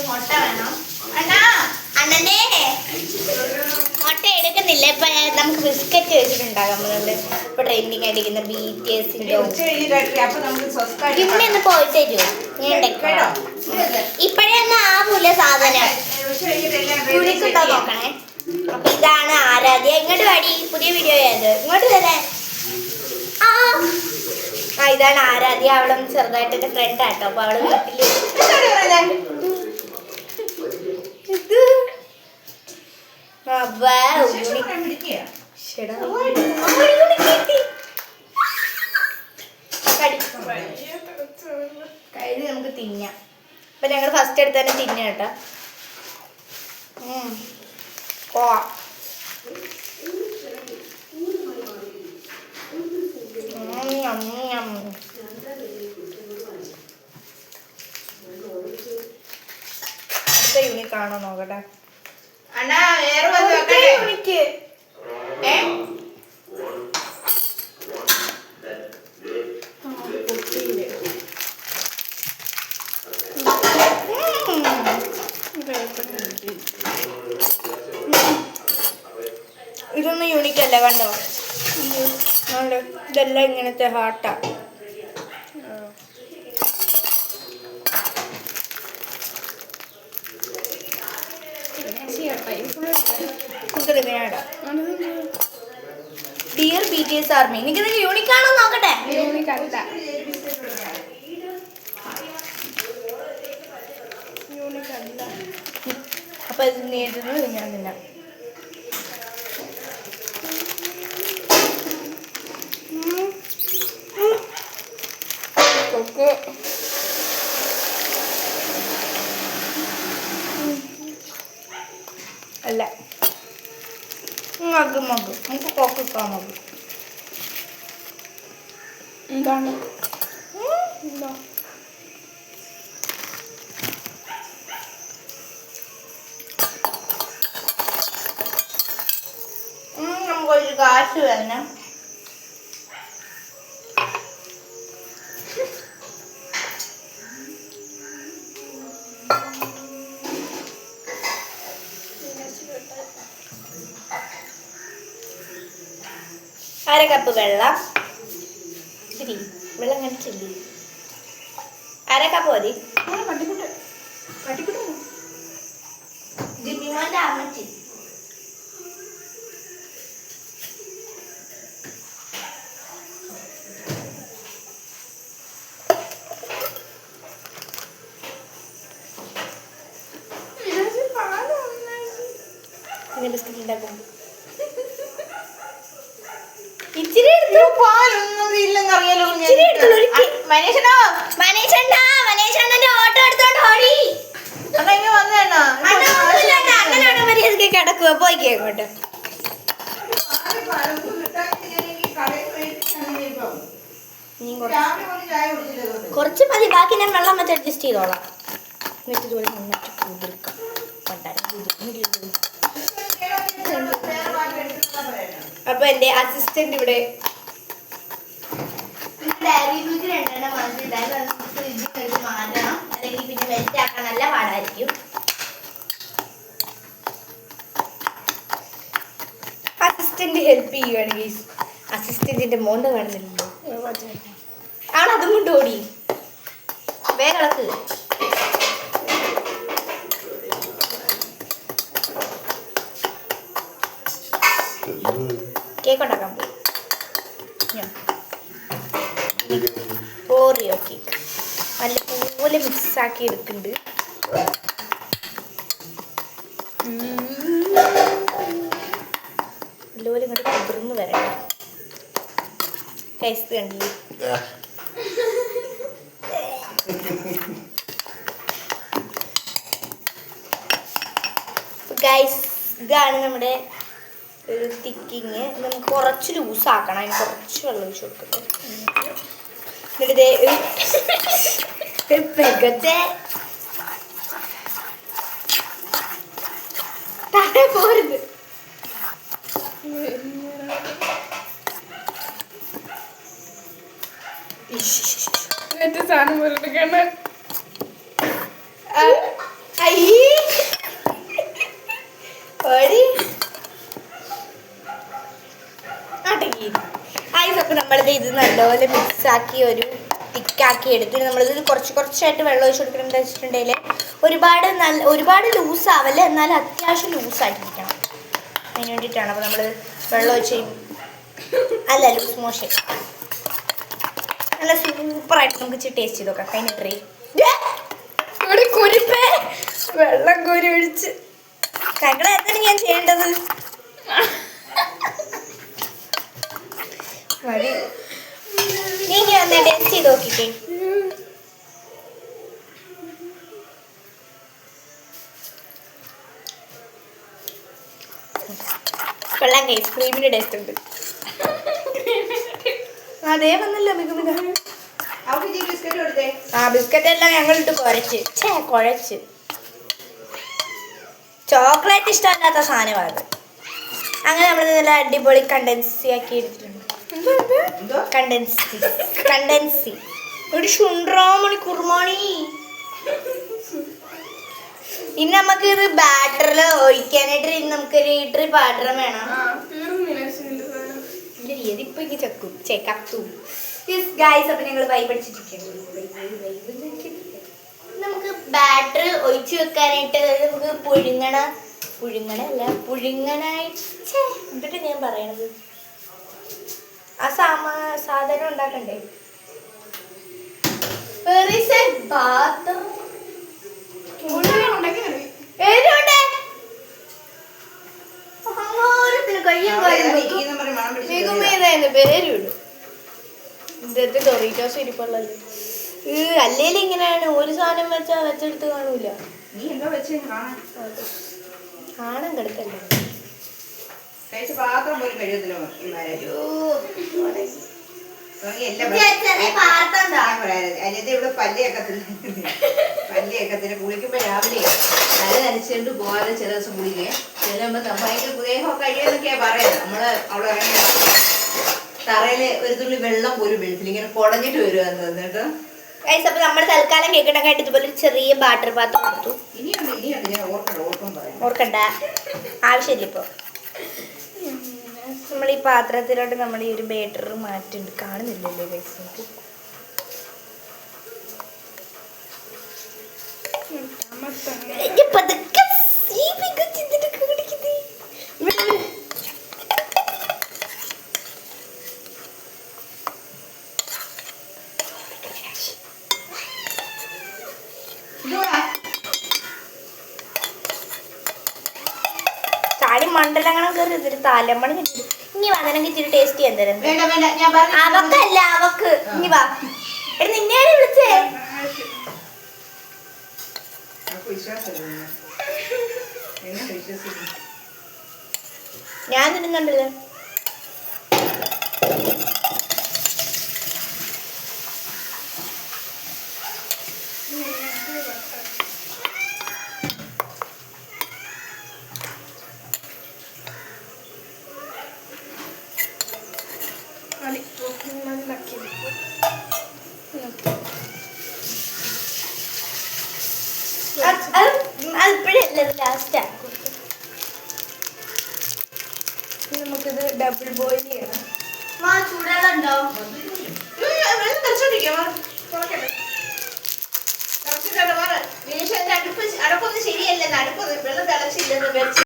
മുട്ട വേണം. അണ്ണനെ മുട്ട എടുക്കുന്നില്ല. ഇപ്പൊ നമുക്ക് ബിസ്ക്കറ്റ് വെച്ചിട്ടുണ്ടാകാം. ഇപ്പൊ ട്രെൻഡിങ് അടിക്കുന്ന BTSന്റെ ഇമ്മൊന്ന് പോയിട്ട് തരുമോ? ഇപ്പഴേ ഒന്നും ആവൂല സാധനം. കുഴിക്കുണ്ടോ നോക്കണേ. അപ്പൊ ഇതാണ് ആരാധ്യ. ഇങ്ങോട്ട് വാടി, പുതിയ വീഡിയോ ആയത്. ഇങ്ങോട്ട് തരാൻ. ഇതാണ് ആരാധ്യ. അവളും ചെറുതായിട്ട് എന്റെ ഫ്രണ്ട് ആട്ടോ. അപ്പൊ അവള് വീട്ടില് കഴിഞ്ഞ് നമുക്ക് തിന്നാം. അപ്പൊ ഞങ്ങൾ ഫസ്റ്റ് എടുത്ത് തന്നെ തിന്നാം കേട്ടോ. യൂണിക് ആണോ നോക്കട്ടെ. യൂണിക്ക് ഇതൊന്നും യൂണിക് അല്ല. കണ്ടോ, ഇതെല്ലാം ഇങ്ങനത്തെ ഹാർട്ടാ. Dear BTS army. എനിക്കിത് യൂണിക് ആണോ നോക്കട്ടെ. അപ്പൊ ഇത് നേടുന്നത് ഞാൻ തിന്നാം. അല്ല, നമുക്ക് കോക്കിക്കാൻ മതി. എന്താണ് നമുക്കൊരു കാശ് വേണം. അര കപ്പ് വെള്ളം. വെള്ളം കണ്ടിട്ടില്ലേ? അര കപ്പ് മതി. ജിമ്മിമോന്റെ അമ്മച്ചി. പിന്നെ ബിസ്ക്കറ്റ് ഉണ്ടാക്കും. ഇച്ചിരി എടുത്തു. പാലൊന്നുമില്ലെന്നറിയാലോ. മനീഷന്റെ ഓട്ടോ എടുത്തോണ്ട് ഓടി. അങ്ങനെയാണ് മര്യാദക്ക് കിടക്കുക. പോയിക്കേ അങ്ങോട്ട്. കുറച്ച് മതി, ബാക്കി ഞാൻ വെള്ളം വെച്ച് അഡ്ജസ്റ്റ് ചെയ്തോളാം. എന്നിട്ട് ഇതുപോലെ നന്നായിട്ട് കുതിർക്കാം. അപ്പൊ എന്റെ അസിസ്റ്റന്റ് ഇവിടെ ഡയറി മിൽക്ക് 2 എണ്ണം വാങ്ങിച്ചിട്ടുണ്ടായിരുന്നു. ഫ്രിഡ്ജിൽ വെച്ച് മാറ്റണം, അല്ലെങ്കിൽ പിന്നെ വെറ്റ് ആക്കാൻ നല്ല പാടായിരിക്കും. അസിസ്റ്റന്റ് ഹെൽപ്പ് ചെയ്യുവാണ് ഗൈസ്. അസിസ്റ്റന്റിന്റെ മോണ്ട കാണുന്നില്ലല്ലോ. ആണതും കൊണ്ട് ഓടി. വേഗളക്ക്. കേക്ക് ഉണ്ടാക്കാൻ പോയി. ഓറിയോ കേക്ക് നല്ലപോലെ മിക്സാക്കി എടുക്കുന്നുണ്ട്. നല്ലപോലെ ഇങ്ങോട്ട് കുതിർന്ന് വരണം. കൈസ് കണ്ടില്ലേ? ഗൈസ്, ഇതാണ് നമ്മുടെ ഒരു തിക്കിങ്. നമുക്ക് കുറച്ച് ലൂസാക്കണം. അതിന് കുറച്ച് വെള്ളം ഒഴിച്ച് കൊടുക്കട്ടെ. എന്നിട്ട് പെഗത്തെ താഴെ പോരുത്. സാധനം പോലെടുക്കണം. ലൂസാക്കി ഒരു തിക്കാക്കി എടുത്തു. നമ്മളിത് കുറച്ച് കുറച്ചായിട്ട് വെള്ളം ഒഴിച്ച് കൊടുക്കണമെന്ന് വെച്ചിട്ടുണ്ടെങ്കിൽ ഒരുപാട് ലൂസ് ആവല്ല, എന്നാലും അത്യാവശ്യം ലൂസായിട്ടിരിക്കണം. അതിന് വേണ്ടിയിട്ടാണ്. അപ്പോൾ നമ്മൾ വെള്ളം ഒഴിച്ച് അല്ല ലൂസ് മോഷൻ നല്ല സൂപ്പറായിട്ട് നമുക്ക് ഇച്ചിരി ടേസ്റ്റ് ചെയ്ത് നോക്കാം. കഴിഞ്ഞിട്ടേ കുരിപ്പേ വെള്ളം കോരി ഒഴിച്ച് കങ്ങളെ എന്താണ് ഞാൻ ചെയ്യേണ്ടത്? മതി, നീ ഒന്ന് ടേസ്റ്റ് ചെയ്ത് നോക്കിക്കേ. കൊള്ളാം ഗൈസ്, ക്രീമിന്റെ ടേസ്റ്റ് ഉണ്ട്. അതേ വന്നല്ലോ മികുമിക. ആ ബിസ്ക്കറ്റ് എല്ലാം ഞങ്ങളിട്ട് കുഴച്ച് ചോക്ലേറ്റ് ഇഷ്ടമല്ലാത്ത സാധനമാണ്. അങ്ങനെ നമ്മൾ നല്ല അടിപൊളി കണ്ടൻസി ആക്കി എടുത്തിട്ടുണ്ട്. കണ്ടൻസി ഒരു ശുണ്ട്രാമണി കുർമാണി. ഇനി നമുക്ക് ഇത് ബാറ്ററിൽ ഒഴിക്കാനായിട്ട് നമുക്കൊരു ഇട്ടറി പാത്രം വേണം. ഇതിപ്പോ എനിക്ക് ചെക്കത്തു ഗൈസ്. അപ്പൊ ഞങ്ങൾ വൈബ് അടിച്ചിരിക്കുന്നു. നമുക്ക് ബാറ്ററി ഒഴിച്ചു വെക്കാനായിട്ട് നമുക്ക് പുഴുങ്ങനായിട്ട് എന്നിട്ട് ഞാൻ പറയണത് ആ സാധനം ഉണ്ടാക്കണ്ടേ? പേരിടും ഇന്നത്തെ ഡൊറീറ്റോസ് ഇരിപ്പുള്ളത്. അല്ലേലും ഇങ്ങനെയാണ്, ഒരു സാധനം വെച്ചെടുത്ത് കാണൂല. ആണം കിടക്കല്ലേ പല്ലിയൊക്കത്തിന് കുളിക്കുമ്പോ രാവിലെ തല നനച്ചുകൊണ്ട് പോകാതെ ചില ദിവസം കുളിക്കേ ചെല്ലുമ്പോ ഭയങ്കര ദേഹമൊക്കെ കഴിയാന്നൊക്കെയാ പറയുന്നത്. നമ്മള് അവിടെ ഇറങ്ങി തറയില് ഒരു തുള്ളി വെള്ളം പോലും വീഴത്തില്ല, ഇങ്ങനെ കുടഞ്ഞിട്ട് വരുവാന്ന് കേട്ടോ. അപ്പൊ നമ്മൾ തൽക്കാലം കേൾക്കണക്കായിട്ട് ഇതുപോലെ ചെറിയ ബാറ്റർ പാത്രം കൊടുത്തു. ഇനിയുണ്ട് ഞാൻ ഓർക്കണ്ട, ആവശ്യമില്ല. ഇപ്പൊ നമ്മൾ ഈ പാത്രത്തിലോട്ട് നമ്മൾ ഈ ഒരു ബാറ്റർ മാറ്റുന്നുണ്ട്. കാണുന്നില്ലല്ലോ ഗൈസ്? മണ്ഡലങ്ങളും കയറി ഇതിന് തലമണി കിട്ടി. ഇനി വന്നെങ്കിൽ ഇച്ചിരി ടേസ്റ്റ് ചെയ്യാൻ തരുന്നത് അവക്കല്ല, അവക്ക്. ഇനി വാ, നിന്നെയാണ് വിളിച്ചേ. ഞാൻ തിന്നുന്നുണ്ടല്ലോ. നമുക്കിത് ഡബിൾ ബോയിൽ ചെയ്യണം. ചൂടുണ്ടോ? അടുപ്പൊന്നും ശരിയല്ല, അടുപ്പ് വെള്ളം തിളച്ചില്ലെന്ന്